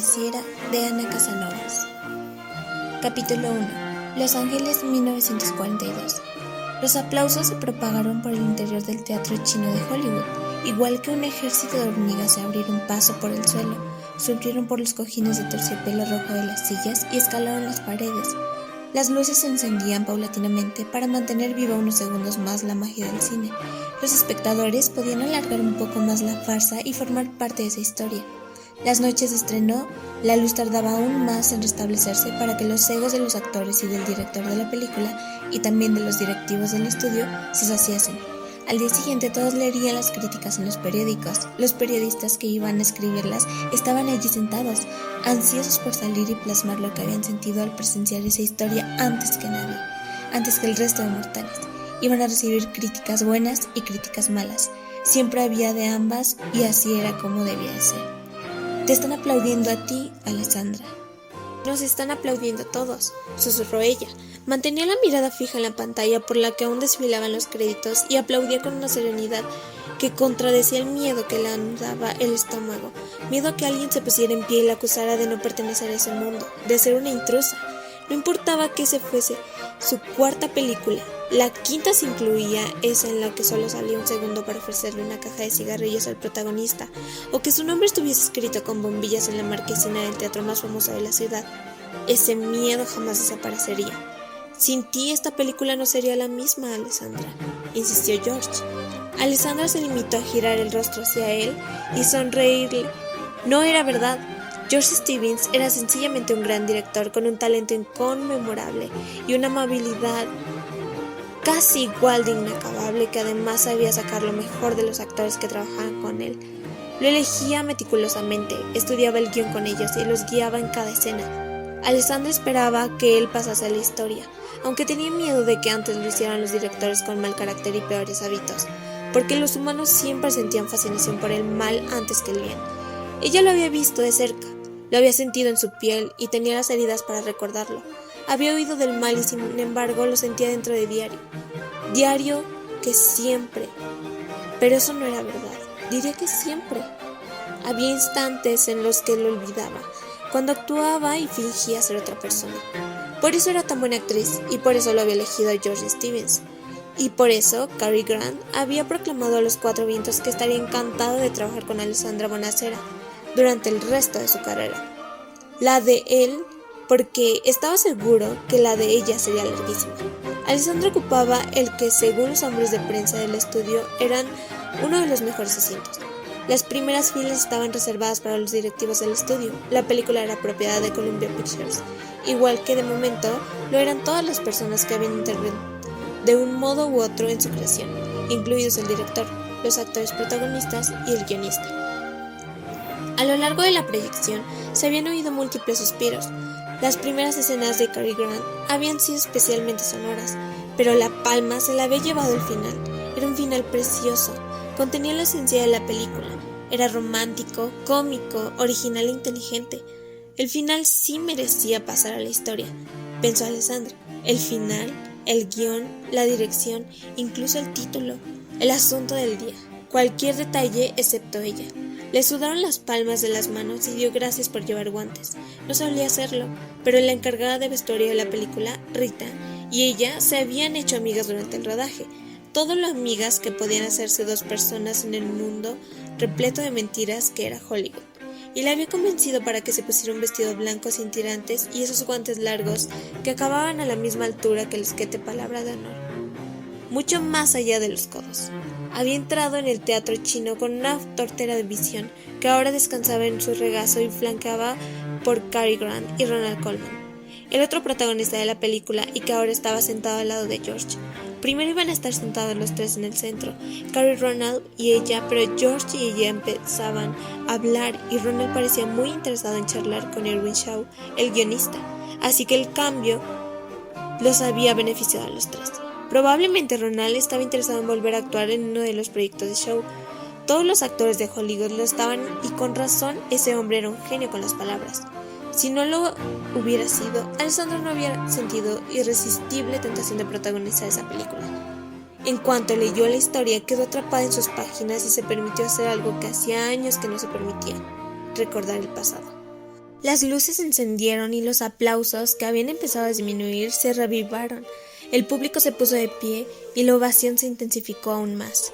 pareciera, de Ana Casanovas. Capítulo 1. Los Ángeles, 1942. Los aplausos se propagaron por el interior del teatro chino de Hollywood, igual que un ejército de hormigas se abrieron paso por el suelo, subieron por los cojines de terciopelo rojo de las sillas y escalaron las paredes. Las luces se encendían paulatinamente para mantener viva unos segundos más la magia del cine. Los espectadores podían alargar un poco más la farsa y formar parte de esa historia. Las noches de estreno, la luz tardaba aún más en restablecerse para que los egos de los actores y del director de la película, y también de los directivos del estudio, se saciasen. Al día siguiente todos leerían las críticas en los periódicos. Los periodistas que iban a escribirlas estaban allí sentados, ansiosos por salir y plasmar lo que habían sentido al presenciar esa historia antes que nadie, antes que el resto de mortales. Iban a recibir críticas buenas y críticas malas. Siempre había de ambas y así era como debía de ser. Te están aplaudiendo a ti, Alessandra. Nos están aplaudiendo todos, susurró ella. Mantenía la mirada fija en la pantalla por la que aún desfilaban los créditos y aplaudía con una serenidad que contradecía el miedo que le anudaba el estómago. Miedo a que alguien se pusiera en pie y la acusara de no pertenecer a ese mundo, de ser una intrusa. No importaba que ese fuese su cuarta película. La quinta se incluía esa en la que solo salía un segundo para ofrecerle una caja de cigarrillos al protagonista, o que su nombre estuviese escrito con bombillas en la marquesina del teatro más famoso de la ciudad. Ese miedo jamás desaparecería. Sin ti esta película no sería la misma, Alessandra, insistió George. Alessandra se limitó a girar el rostro hacia él y sonreírle. No era verdad. George Stevens era sencillamente un gran director con un talento inconmemorable y una amabilidad casi igual de inacabable, que además sabía sacar lo mejor de los actores que trabajaban con él. Lo elegía meticulosamente, estudiaba el guión con ellos y los guiaba en cada escena. Alessandra esperaba que él pasase a la historia, aunque tenía miedo de que antes lo hicieran los directores con mal carácter y peores hábitos, porque los humanos siempre sentían fascinación por el mal antes que el bien. Ella lo había visto de cerca, lo había sentido en su piel y tenía las heridas para recordarlo. Había oído del mal y sin embargo lo sentía dentro de Diario. Diario que siempre. Pero eso no era verdad. Diría que siempre. Había instantes en los que lo olvidaba, cuando actuaba y fingía ser otra persona. Por eso era tan buena actriz y por eso lo había elegido a George Stevens. Y por eso Cary Grant había proclamado a los cuatro vientos que estaría encantado de trabajar con Alessandra Bonasera durante el resto de su carrera. La de él, porque estaba seguro que la de ella sería larguísima. Alessandra ocupaba el que, según los hombres de prensa del estudio, eran uno de los mejores asientos. Las primeras filas estaban reservadas para los directivos del estudio. La película era propiedad de Columbia Pictures, igual que de momento lo eran todas las personas que habían intervenido de un modo u otro en su creación, incluidos el director, los actores protagonistas y el guionista. A lo largo de la proyección se habían oído múltiples suspiros. Las primeras escenas de Cary Grant habían sido especialmente sonoras, pero la palma se la había llevado el final. Era un final precioso, contenía la esencia de la película. Era romántico, cómico, original e inteligente. El final sí merecía pasar a la historia, pensó Alessandra. El final, el guión, la dirección, incluso el título, el asunto del día. Cualquier detalle excepto ella. Le sudaron las palmas de las manos y dio gracias por llevar guantes. No solía hacerlo, pero la encargada de vestuario de la película, Rita, y ella se habían hecho amigas durante el rodaje. Todo lo amigas que podían hacerse dos personas en el mundo repleto de mentiras que era Hollywood. Y la había convencido para que se pusiera un vestido blanco sin tirantes y esos guantes largos que acababan a la misma altura que el esquete palabra de honor, mucho más allá de los codos. Había entrado en el teatro chino con una tortera de visión que ahora descansaba en su regazo y flanqueaba por Cary Grant y Ronald Colman, el otro protagonista de la película, y que ahora estaba sentado al lado de George. Primero iban a estar sentados los tres en el centro, Cary, Ronald y ella, pero George y ella empezaban a hablar y Ronald parecía muy interesado en charlar con Irwin Shaw, el guionista, así que el cambio los había beneficiado a los tres. Probablemente Ronald estaba interesado en volver a actuar en uno de los proyectos de Shaw. Todos los actores de Hollywood lo estaban y con razón. Ese hombre era un genio con las palabras. Si no lo hubiera sido, Alessandra no hubiera sentido irresistible tentación de protagonizar esa película. En cuanto leyó la historia, quedó atrapada en sus páginas y se permitió hacer algo que hacía años que no se permitía: recordar el pasado. Las luces se encendieron y los aplausos, que habían empezado a disminuir, se reavivaron. El público se puso de pie y la ovación se intensificó aún más.